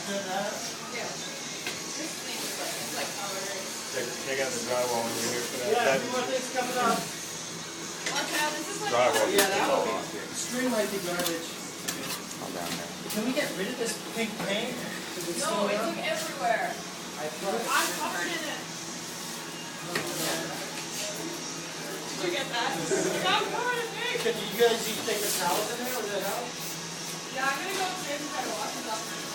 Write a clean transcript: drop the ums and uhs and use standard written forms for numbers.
Yeah. This thing is like, it's like covered. Take out the drywall when you're here for that. Yeah, a few more things coming up. Okay, this is like Drywall. Yeah, that would be, string might be garbage. All down there. Can we get rid of this pink paint? no, it took everywhere. I'm covered in it. Did you get that? I'm covered in it. Could you guys take the towels in there? Would that help? Yeah, I'm gonna go upstairs and try to wash it up.